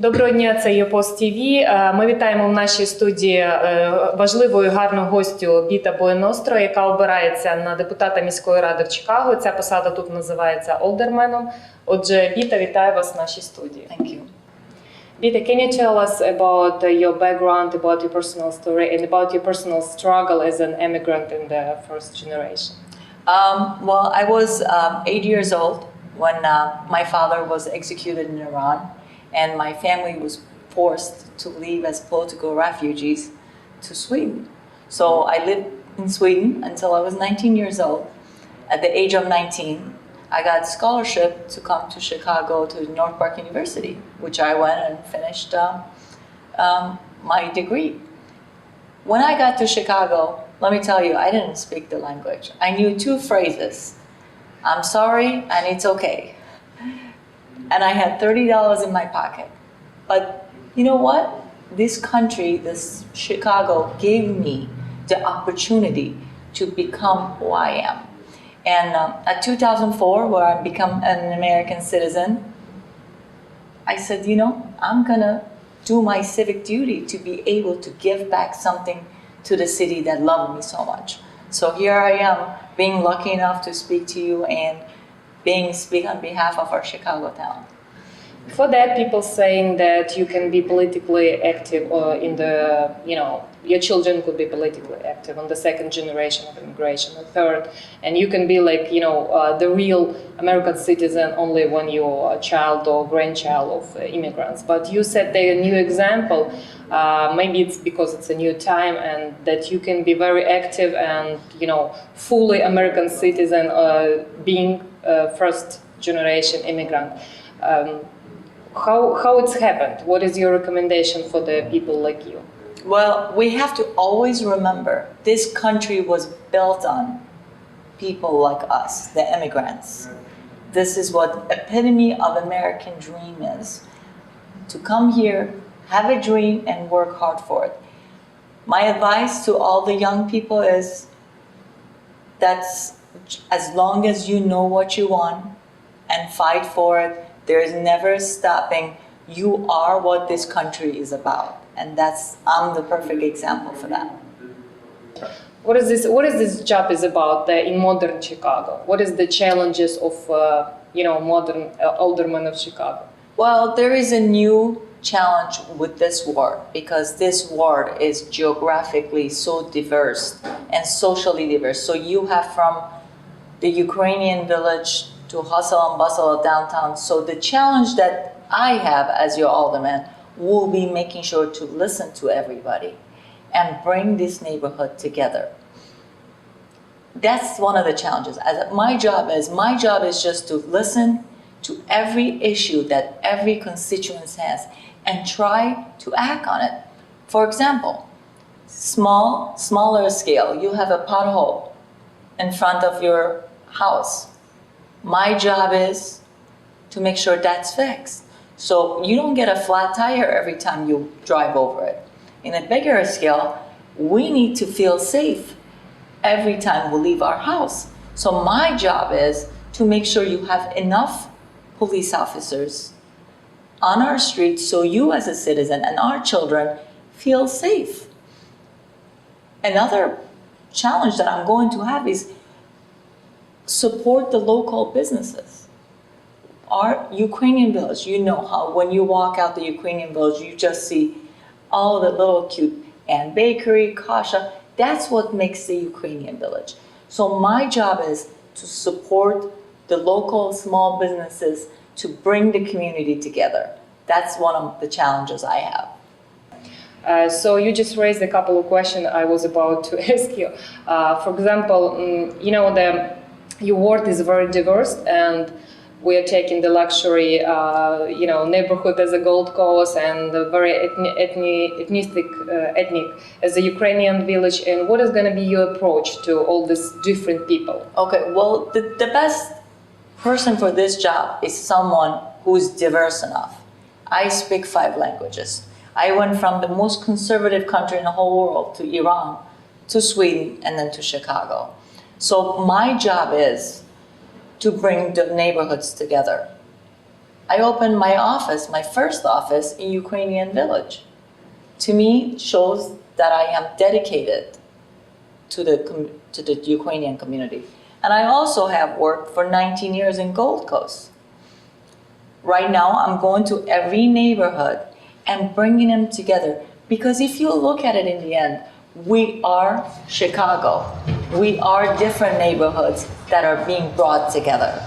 Доброго дня, це UAPOST.TV. Ми вітаємо в нашій студії важливу і гарну гостю Біта Буенростро, яка обирається на депутата міської ради в Чикаго. Ця посада тут називається олдерменом. Отже, Біта, вітаю вас в нашій студії. Thank you. Bita, can you tell us about your background, about your personal story, and about your personal struggle as an immigrant in the first generation? Well, I was 8 years old when my father was executed in Iran, and my family was forced to leave as political refugees to Sweden. So I lived in Sweden until I was 19 years old. At the age of 19, I got a scholarship to come to Chicago to North Park University, which I went and finished my degree. When I got to Chicago, let me tell you, I didn't speak the language. I knew two phrases: I'm sorry and it's okay. And I had $30 in my pocket. But you know what? This country, this Chicago, gave me the opportunity to become who I am. And at 2004, where I become an American citizen, I said, you know, I'm gonna do my civic duty to be able to give back something to the city that loved me so much. So here I am, being lucky enough to speak to you and speak on behalf of our Chicago town. For that, people saying that you can be politically active in the, your children could be politically active on the second generation of immigration, the third, and you can be like, the real American citizen only when you're a child or grandchild of immigrants. But you set a new example. Maybe it's because it's a new time, and that you can be very active and, fully American citizen, being first generation immigrant. How it's happened? What is your recommendation for the people like you? Well, we have to always remember this country was built on people like us, the immigrants. This is what epitome of American dream is. To come here, have a dream, and work hard for it. My advice to all the young people is that's as long as you know what you want and fight for it, there is never stopping. You are what this country is about. And I'm the perfect example for that. What is this job is about in modern Chicago? What is the challenges of, modern aldermen of Chicago? Well, there is a new challenge with this ward because this ward is geographically so diverse and socially diverse. So you have from the Ukrainian village to hustle and bustle of downtown. So the challenge that I have as your alderman will be making sure to listen to everybody and bring this neighborhood together. That's one of the challenges. My job is just to listen to every issue that every constituent has and try to act on it. For example, smaller scale, you have a pothole in front of your house. My job is to make sure that's fixed. So you don't get a flat tire every time you drive over it. In a bigger scale, we need to feel safe every time we leave our house. So my job is to make sure you have enough police officers on our streets so you as a citizen and our children feel safe. Another challenge that I'm going to have is support the local businesses. Our Ukrainian village, you know how when you walk out the Ukrainian village, you just see all the little cute and bakery, kasha. That's what makes the Ukrainian village. So my job is to support the local small businesses to bring the community together. That's one of the challenges I have. So you just raised a couple of questions I was about to ask you. For example, your ward is very diverse, and we are taking the luxury, neighborhood as a Gold Coast and a very ethnic as a Ukrainian village. And what is going to be your approach to all these different people? Okay, well, the best person for this job is someone who is diverse enough. I speak 5 languages. I went from the most conservative country in the whole world to Iran, to Sweden, and then to Chicago. So my job is to bring the neighborhoods together. I opened my office, my first office in Ukrainian village. To me, shows that I am dedicated to the Ukrainian community. And I also have worked for 19 years in Gold Coast. Right now, I'm going to every neighborhood and bringing them together. Because if you look at it in the end, we are Chicago. We are different neighborhoods that are being brought together.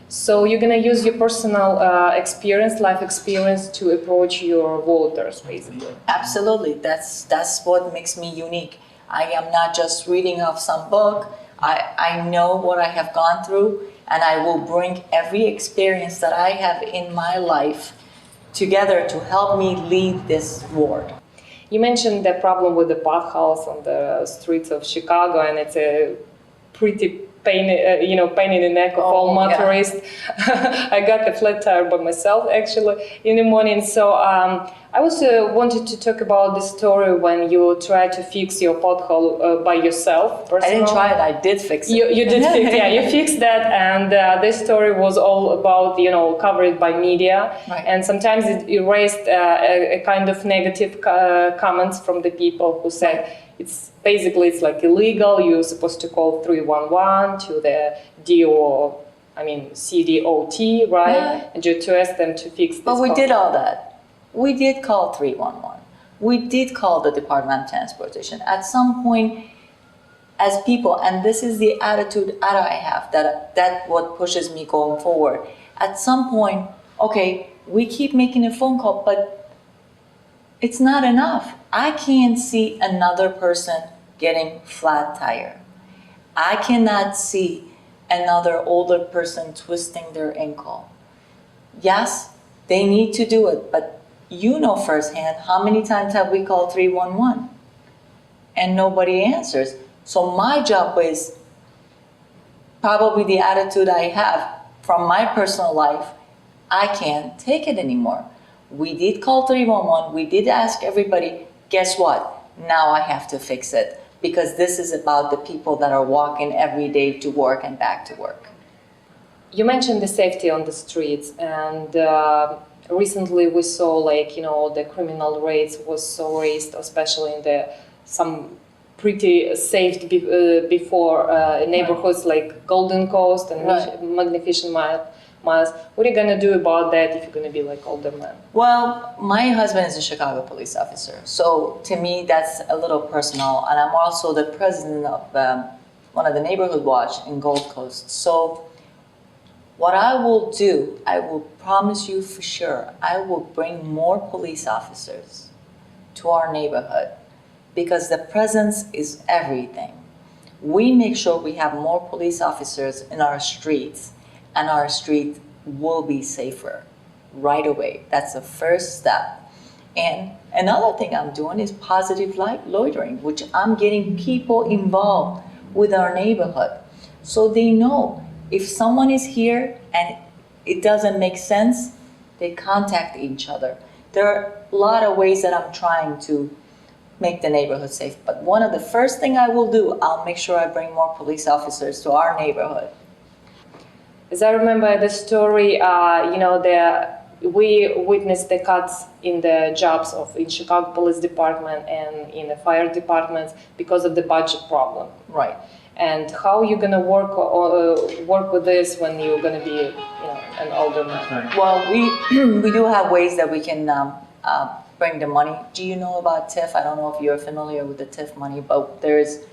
So you're going to use your personal experience, life experience, to approach your voters, basically. Absolutely. That's what makes me unique. I am not just reading off some book. I know what I have gone through, and I will bring every experience that I have in my life together to help me lead this ward. You mentioned the problem with the potholes on the streets of Chicago, and it's a pretty pain in the neck of all motorists. Yeah. I got the flat tire by myself actually in the morning. So I also wanted to talk about the story when you tried to fix your pothole by yourself. Personally. I didn't try it. I did fix it. You did fix, yeah. You fixed that, and this story was all about covered by media, right. And sometimes it raised a kind of negative comments from the people who said it's like illegal. You're supposed to call 311 to the CDOT, right? Yeah. And to ask them to fix this. But we did all that. We did call 311. We did call the Department of Transportation. At some point, as people, and this is the attitude that I have, that what pushes me going forward. At some point, okay, we keep making a phone call, but it's not enough. I can't see another person getting flat tire. I cannot see another older person twisting their ankle. Yes, they need to do it, but you know firsthand how many times have we called 311 and nobody answers. So my job is probably the attitude I have from my personal life. I can't take it anymore. We did call 311. We did ask everybody. Guess what? Now I have to fix it because this is about the people that are walking every day to work and back to work. You mentioned the safety on the streets, and recently we saw the criminal rates was so raised, especially in some pretty safe before neighborhoods like Golden Coast and Magnificent Mile. What are you going to do about that if you're going to be like older man? Well, my husband is a Chicago police officer, so to me that's a little personal, and I'm also the president of one of the neighborhood watch in Gold Coast. So what I will do, I will promise you for sure, I will bring more police officers to our neighborhood because the presence is everything. We make sure we have more police officers in our streets, and our street will be safer right away. That's the first step. And another thing I'm doing is positive loitering, which I'm getting people involved with our neighborhood. So they know if someone is here and it doesn't make sense, they contact each other. There are a lot of ways that I'm trying to make the neighborhood safe. But one of the first thing I will do, I'll make sure I bring more police officers to our neighborhood. As I remember the story, we witnessed the cuts in the jobs in Chicago Police Department and in the fire departments because of the budget problem. Right. And how are you going to work with this when you're going to be, an older man? Well, we do have ways that we can bring the money. Do you know about TIF? I don't know if you're familiar with the TIF money, but there's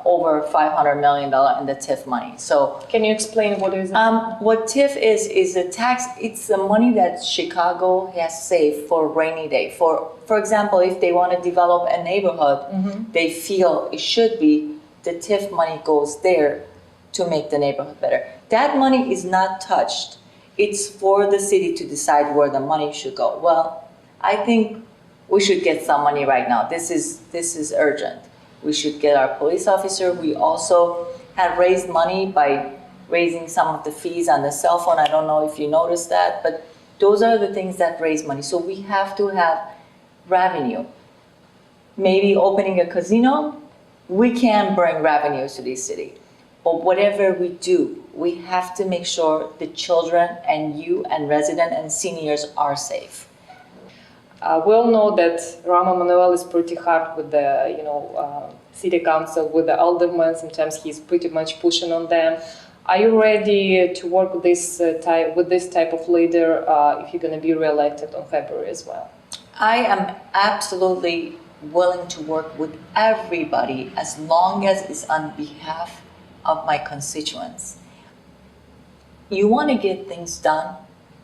over $500 million in the TIF money. So can you explain what is it? What TIF is a tax. It's the money that Chicago has saved for a rainy day. For example, if they want to develop a neighborhood, they feel it should be, the TIF money goes there to make the neighborhood better. That money is not touched. It's for the city to decide where the money should go. Well, I think we should get some money right now. This is urgent. We should get our police officer. We also have raised money by raising some of the fees on the cell phone. I don't know if you noticed that, but those are the things that raise money. So we have to have revenue. Maybe opening a casino, we can bring revenues to this city. But whatever we do, we have to make sure the children and you and residents and seniors are safe. We all know that Rama Manuel is pretty hard with the, city council, with the aldermen. Sometimes he's pretty much pushing on them. Are you ready to work with this type of leader if you're going to be re-elected on February as well? I am absolutely willing to work with everybody as long as it's on behalf of my constituents. You want to get things done,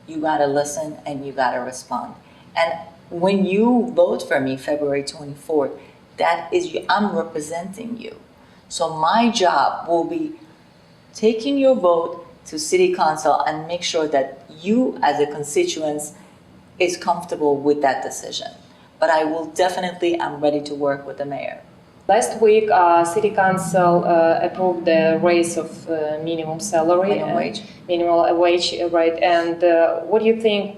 you got to listen and you got to respond. And when you vote for me February 24th, I'm representing you. So my job will be taking your vote to City Council and make sure that you as a constituents is comfortable with that decision. But I will definitely, I'm ready to work with the mayor. Last week, City Council approved the raise of minimum salary. Minimum wage, right. And what do you think,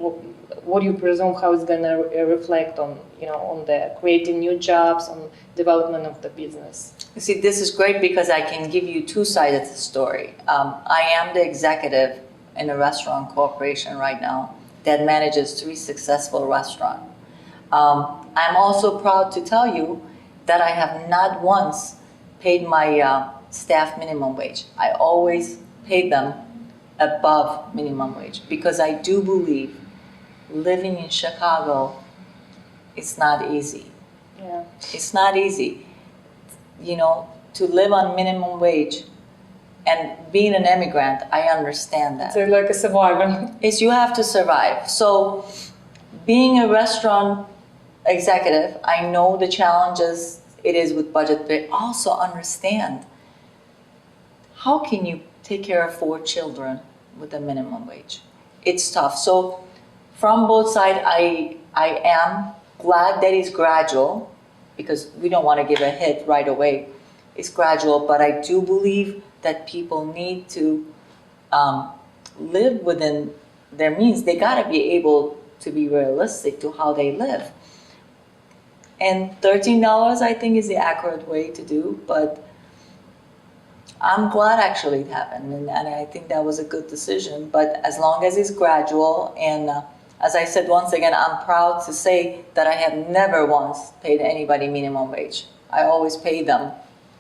what do you presume how it's going to reflect on, on the creating new jobs, on development of the business? You see, this is great because I can give you two sides of the story. I am the executive in a restaurant corporation right now that manages 3 successful restaurants. I'm also proud to tell you that I have not once paid my staff minimum wage. I always paid them above minimum wage because I do believe living in Chicago, it's not easy. Yeah. It's not easy. To live on minimum wage and being an immigrant, I understand that. It's like a survival. You have to survive. So being a restaurant executive, I know the challenges it is with budget, but also understand how can you take care of 4 children with a minimum wage? It's tough. So from both sides, I am glad that it's gradual because we don't want to give a hit right away. It's gradual, but I do believe that people need to live within their means. They got to be able to be realistic to how they live. And $13, I think, is the accurate way to do, but I'm glad actually it happened, and I think that was a good decision. But as long as it's gradual, and as I said once again, I'm proud to say that I have never once paid anybody minimum wage. I always pay them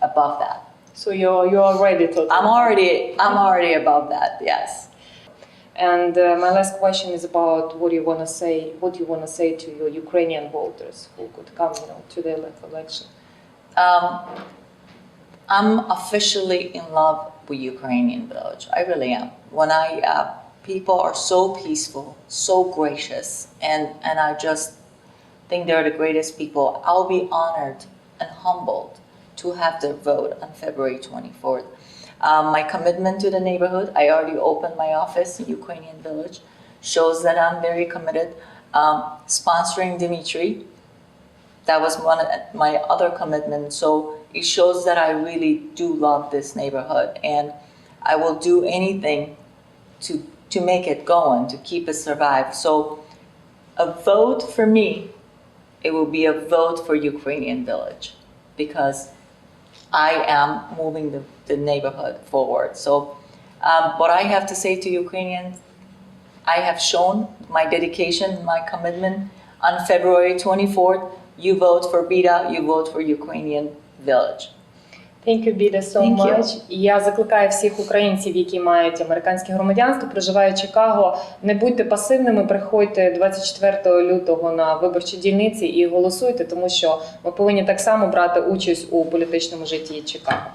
above that. So you're already totally. I'm already above that. Yes. And my last question is about what you want to say to your Ukrainian voters who could come, to the election. I'm officially in love with Ukrainian village. I really am. When people are so peaceful, so gracious, and I just think they're the greatest people. I'll be honored and humbled to have their vote on February 24th. My commitment to the neighborhood, I already opened my office in Ukrainian Village, shows that I'm very committed. Sponsoring Dimitri, that was one of my other commitments. So it shows that I really do love this neighborhood, and I will do anything to make it go and to keep it survive. So a vote for me, it will be a vote for Ukrainian Village because I am moving the neighborhood forward. So what I have to say to Ukrainians, I have shown my dedication, my commitment. On February 24th, you vote for Bida, you vote for Ukrainian Village. Thank you, Bida, so much. І я закликаю всіх українців, які мають американське громадянство, проживають в Чикаго, не будьте пасивними, приходьте 24 лютого на виборчі дільниці і голосуйте, тому що ми повинні так само брати участь у політичному житті Чикаго.